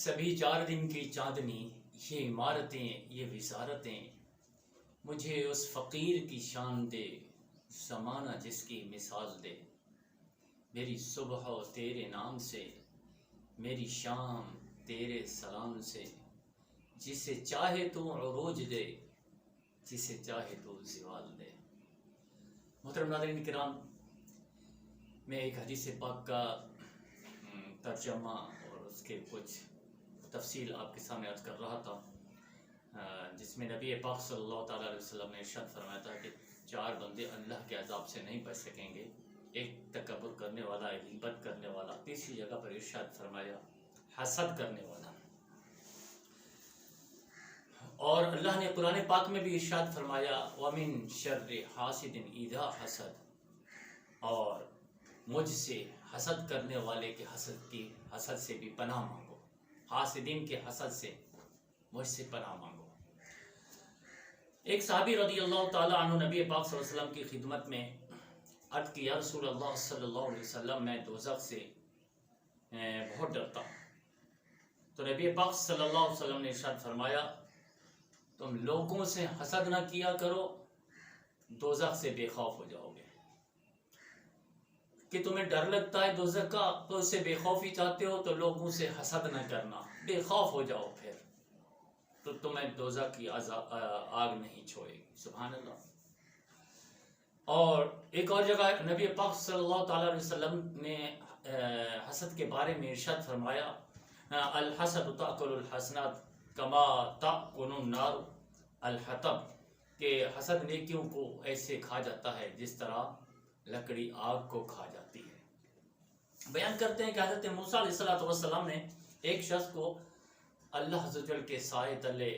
سبھی 4 دن کی چاندنی، یہ عمارتیں، یہ وزارتیں، مجھے اس فقیر کی شان دے، زمانہ جس کی مثال دے۔ میری صبح ہو تیرے نام سے، میری شام تیرے سلام سے، جسے چاہے تو عروج دے، جسے چاہے تو زوال دے۔ محترم ناظرین کرام، میں ایک حدیث پاک کا ترجمہ اور اس کے کچھ تفصیل آپ کے سامنے عرض کر رہا تھا، جس میں نبی پاک صلی اللہ تعالیٰ علیہ وسلم نے ارشاد فرمایا تھا کہ 4 بندے اللہ کے عذاب سے نہیں بچ سکیں گے۔ ایک تکبر کرنے والا، ایک غیبت کرنے والا، تیسری جگہ پر ارشاد فرمایا حسد کرنے والا۔ اور اللہ نے قرآن پاک میں بھی ارشاد فرمایا وَمِن شَرِّ حَاسِدٍ إِذَا حَسَدَ، اور مجھ سے حسد کرنے والے کے حسد سے بھی پناہ مانگو، حاسدین کے حسد سے مجھ سے پناہ مانگو۔ ایک صحابی رضی اللہ تعالیٰ عنہ نبی پاک صلی اللہ علیہ وسلم کی خدمت میں عرض کی، یا رسول اللہ صلی اللہ علیہ وسلم، میں دوزخ سے بہت ڈرتا ہوں۔ تو نبی پاک صلی اللہ علیہ وسلم نے ارشاد فرمایا تم لوگوں سے حسد نہ کیا کرو، دوزخ سے بے خوف ہو جاؤ گے۔ کہ تمہیں ڈر لگتا ہے دوزخ کا تو اس سے بے خوفی چاہتے ہو، تو لوگوں سے حسد نہ کرنا، بے خوف ہو جاؤ، پھر تو تمہیں دوزخ کی آگ نہیں چھوئے گی۔ سبحان اللہ۔ اور ایک اور جگہ نبی پاک صلی اللہ تعالیٰ علیہ وسلم نے حسد کے بارے میں ارشاد فرمایا الحسد تأکل الحسنات کما تأکل النار الحطب، کہ حسد نیکیوں کو ایسے کھا جاتا ہے جس طرح لکڑی آگ کو کھا جاتی ہے۔ بیان کرتے ہیں کہ حضرت موسیٰ علیہ السلام نے ایک شخص کو اللہ عز و جل کے سائے تلے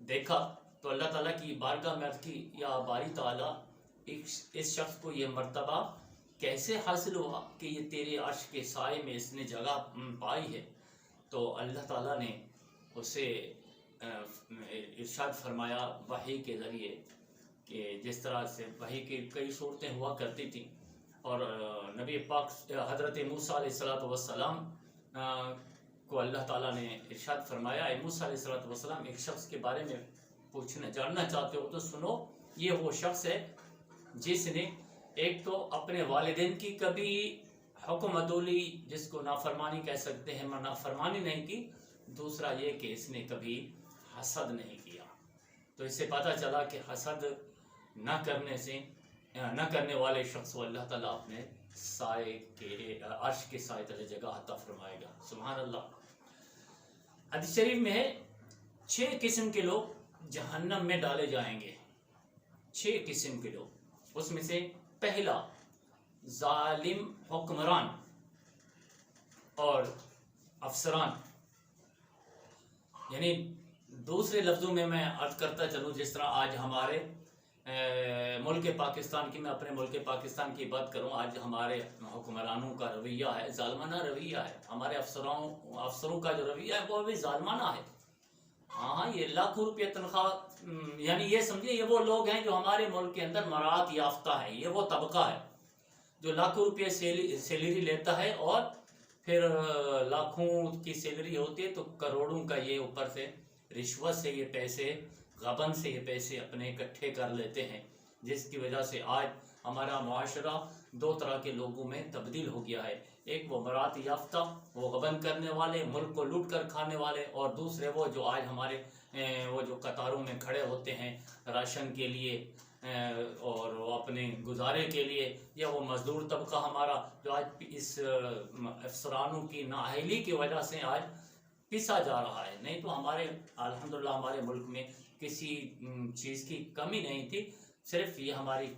دیکھا، تو اللہ تعالیٰ کی بارگاہ میں عرض کی یا باری تعالیٰ اس شخص کو یہ مرتبہ کیسے حاصل ہوا کہ یہ تیرے عرش کے سائے میں اس نے جگہ پائی ہے؟ تو اللہ تعالیٰ نے اسے ارشاد فرمایا وحی کے ذریعے، کہ جس طرح سے وحی کی کئی صورتیں ہوا کرتی تھیں، اور نبی پاک حضرت موسیٰ علیہ السلام کو اللہ تعالیٰ نے ارشاد فرمایا اے موسیٰ علیہ السلام، ایک شخص کے بارے میں جاننا چاہتے ہو تو سنو، یہ وہ شخص ہے جس نے ایک تو اپنے والدین کی کبھی حکم عدولی، جس کو نافرمانی کہہ سکتے ہیں، نافرمانی نہیں کی، دوسرا یہ کہ اس نے کبھی حسد نہیں کیا۔ تو اس سے پتہ چلا کہ حسد نہ کرنے والے شخص کو اللہ تعالیٰ اپنے سائے کے عرش کے سائے تلے جگہ عطا فرمائے گا۔ سبحان اللہ۔ حدیث شریف میں ہے 6 قسم کے لوگ جہنم میں ڈالے جائیں گے، 6 قسم کے لوگ۔ اس میں سے پہلا ظالم حکمران اور افسران، یعنی دوسرے لفظوں میں عرض کرتا چلوں، جس طرح آج ہمارے ملک پاکستان کی، میں اپنے ملک پاکستان کی بات کروں، آج ہمارے حکمرانوں کا رویہ ہے ظالمانہ رویہ ہے، ہمارے افسروں کا جو رویہ ہے وہ بھی ظالمانہ ہے۔ ہاں، یہ لاکھوں روپے تنخواہ، یعنی یہ سمجھیے یہ وہ لوگ ہیں جو ہمارے ملک کے اندر مراعات یافتہ ہے، یہ وہ طبقہ ہے جو لاکھوں روپے سیلری لیتا ہے، اور پھر لاکھوں کی سیلری ہوتی ہے تو کروڑوں کا یہ اوپر سے رشوت سے یہ پیسے، غبن سے یہ پیسے اپنے اکٹھے کر لیتے ہیں، جس کی وجہ سے آج ہمارا معاشرہ 2 طرح کے لوگوں میں تبدیل ہو گیا ہے۔ ایک وہ مراعات یافتہ، وہ غبن کرنے والے، ملک کو لوٹ کر کھانے والے، اور دوسرے وہ جو آج ہمارے وہ جو قطاروں میں کھڑے ہوتے ہیں راشن کے لیے اور اپنے گزارے کے لیے، یا وہ مزدور طبقہ ہمارا جو آج اس افسرانوں کی نااہلی کی وجہ سے آج پسا جا رہا ہے۔ نہیں تو ہمارے الحمدللہ ہمارے ملک میں کسی چیز کی کمی نہیں تھی، صرف یہ ہماری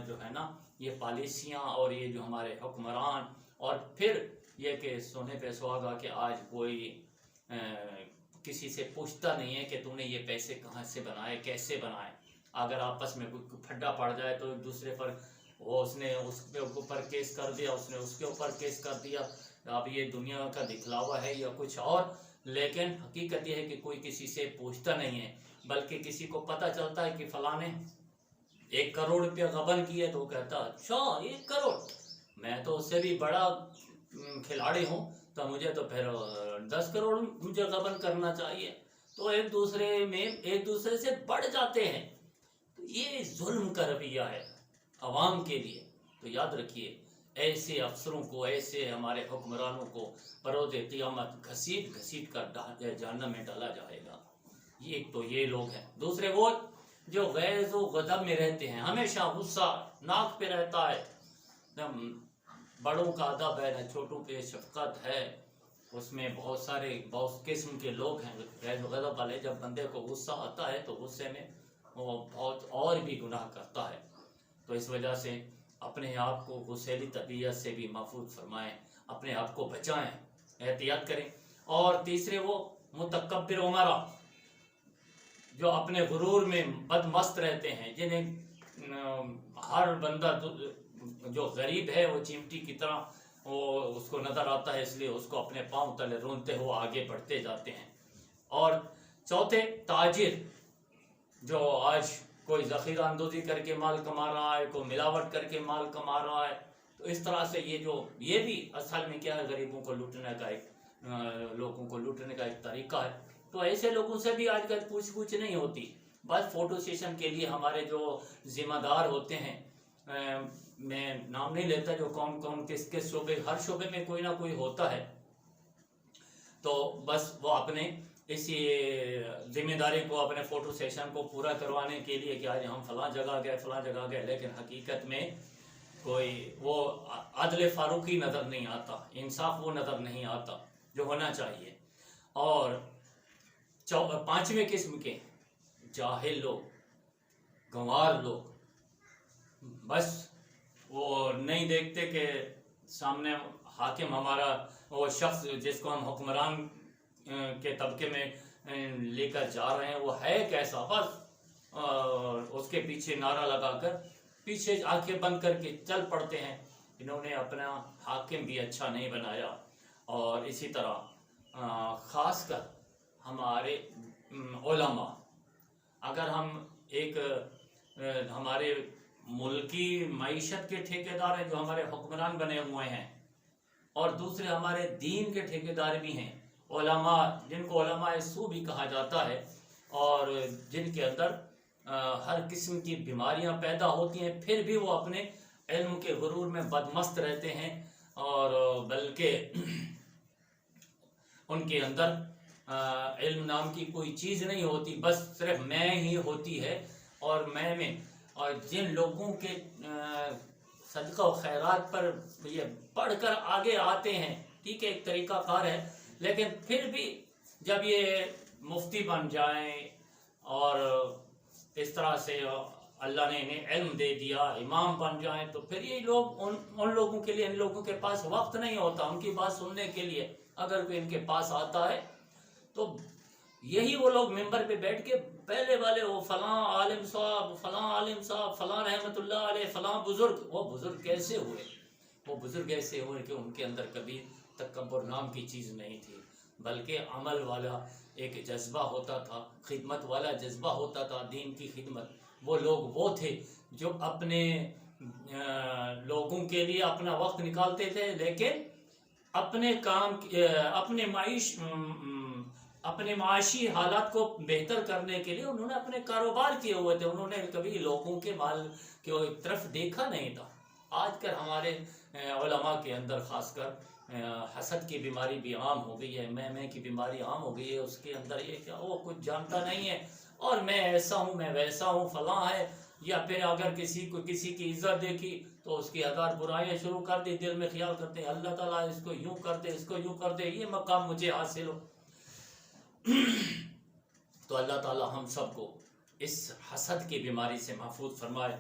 جو ہے نا یہ پالیسیاں اور یہ جو ہمارے حکمران، اور پھر یہ کہ سونے پہ سہاگا کہ آج کوئی کسی سے پوچھتا نہیں ہے کہ تو نے یہ پیسے کہاں سے بنائے، کیسے بنائے۔ اگر آپس میں کوئی پھڈا پڑ جائے تو ایک دوسرے پر اس نے اس کے اوپر کیس کر دیا، اس نے اس کے اوپر کیس کر دیا۔ اب یہ دنیا کا دکھلاوا ہے یا کچھ اور، لیکن حقیقت یہ ہے کہ کوئی کسی سے پوچھتا نہیں ہے، بلکہ کسی کو پتہ چلتا ہے کہ فلاں نے 1 کروڑ روپیہ غبن کی ہے تو وہ کہتا اچھا 1 کروڑ، میں تو اس سے بھی بڑا کھلاڑی ہوں، تو مجھے تو پھر 10 کروڑ مجھے غبن کرنا چاہیے. تو ایک دوسرے سے بڑھ جاتے ہیں. یہ ظلم کا رویہ ہے عوام کے لیے. تو یاد رکھیے ایسے افسروں کو، ایسے ہمارے حکمرانوں کو بروز قیامت گھسیٹ کر جہنم میں ڈالا جائے گا. ایک تو یہ لوگ ہیں. دوسرے وہ جو غیظ و غضب میں رہتے ہیں، ہمیشہ غصہ ناک پہ رہتا ہے. بڑوں کا ادب ہے نہ چھوٹوں پہ شفقت ہے. اس میں بہت قسم کے لوگ ہیں غیظ و غضب والے. جب بندے کو غصہ آتا ہے تو غصے میں وہ بہت اور بھی گناہ کرتا ہے. تو اس وجہ سے اپنے آپ کو غصیلی طبیعت سے بھی محفوظ فرمائیں، اپنے آپ کو بچائیں، احتیاط کریں. اور تیسرے وہ متکبر عمرا جو اپنے غرور میں بد مست رہتے ہیں، جنہیں ہر بندہ جو غریب ہے وہ چیمٹی کی طرح وہ اس کو نظر آتا ہے، اس لیے اس کو اپنے پاؤں تلے رونتے ہوئے آگے بڑھتے جاتے ہیں. اور چوتھے تاجر جو آج کوئی ذخیرہ اندوزی کر کے مال کما رہا ہے، کوئی ملاوٹ کر کے مال کما رہا ہے. تو اس طرح سے یہ بھی اصل میں کیا ہے، غریبوں کو لوٹنے کا لوگوں کو لوٹنے کا ایک طریقہ ہے. تو ایسے لوگوں سے بھی آج کل پوچھ نہیں ہوتی. بس فوٹو سیشن کے لیے ہمارے جو ذمہ دار ہوتے ہیں، میں نام نہیں لیتا، جو کون کس شعبے، ہر شعبے میں کوئی نہ کوئی ہوتا ہے. تو بس وہ اپنے اسی ذمہ داری کو، اپنے فوٹو سیشن کو پورا کروانے کے لیے کہ آج ہم فلاں جگہ گئے، لیکن حقیقت میں کوئی وہ عدل فاروقی نظر نہیں آتا، انصاف وہ نظر نہیں آتا جو ہونا چاہیے. اور پانچویں قسم کے جاہل لوگ، گنوار لوگ، بس وہ نہیں دیکھتے کہ سامنے حاکم ہمارا وہ شخص جس کو ہم حکمران کے طبقے میں لے کر جا رہے ہیں وہ ہے کیسا، بس اس کے پیچھے نعرہ لگا کر پیچھے آنکھیں بند کر کے چل پڑتے ہیں. انہوں نے اپنا حاکم بھی اچھا نہیں بنایا. اور اسی طرح خاص کر ہمارے علماء، اگر ہم ایک ہمارے ملکی معیشت کے ٹھیکیدار ہیں جو ہمارے حکمران بنے ہوئے ہیں، اور دوسرے ہمارے دین کے ٹھیکیدار بھی ہیں علماء، جن کو علماء سو بھی کہا جاتا ہے، اور جن کے اندر ہر قسم کی بیماریاں پیدا ہوتی ہیں، پھر بھی وہ اپنے علم کے غرور میں بدمست رہتے ہیں. اور بلکہ ان کے اندر علم نام کی کوئی چیز نہیں ہوتی، بس صرف میں ہی ہوتی ہے. اور جن لوگوں کے صدقہ و خیرات پر یہ پڑھ کر آگے آتے ہیں، ٹھیک ہے ایک طریقہ کار ہے، لیکن پھر بھی جب یہ مفتی بن جائیں اور اس طرح سے اللہ نے انہیں علم دے دیا، امام بن جائیں، تو پھر یہ لوگ ان لوگوں کے لیے، ان لوگوں کے پاس وقت نہیں ہوتا ان کی بات سننے کے لیے. اگر کوئی ان کے پاس آتا ہے تو یہی وہ لوگ ممبر پہ بیٹھ کے پہلے والے وہ فلاں عالم صاحب، فلاں رحمت اللہ علیہ، فلاں بزرگ، وہ بزرگ کیسے ہوئے کہ ان کے اندر کبھی تکبر نام کی چیز نہیں تھی، بلکہ عمل والا ایک جذبہ ہوتا تھا، خدمت والا جذبہ ہوتا تھا، دین کی خدمت. وہ لوگ وہ تھے جو اپنے لوگوں کے لیے اپنا وقت نکالتے تھے، لیکن اپنے معاشی حالات کو بہتر کرنے کے لیے انہوں نے اپنے کاروبار کیے ہوئے تھے. انہوں نے کبھی لوگوں کے مال کی طرف دیکھا نہیں تھا. آج کل ہمارے علماء کے اندر خاص کر حسد کی بیماری بھی عام ہو گئی ہے، میں کی بیماری عام ہو گئی ہے. اس کے اندر یہ کہ وہ کچھ جانتا نہیں ہے، اور میں ایسا ہوں، میں ویسا ہوں، فلاں ہے. یا پھر اگر کسی کی عزت دیکھی تو اس کی ہزار برائیاں شروع کر دی، دل میں خیال کرتے ہیں اللہ تعالیٰ اس کو یوں کر دے، اس کو یوں کر دے، یہ مقام مجھے حاصل ہو. تو اللہ تعالیٰ ہم سب کو اس حسد کی بیماری سے محفوظ فرمائے.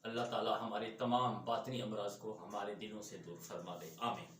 اللہ تعالیٰ ہمارے تمام باطنی امراض کو ہمارے دلوں سے دور فرما دے. آمین.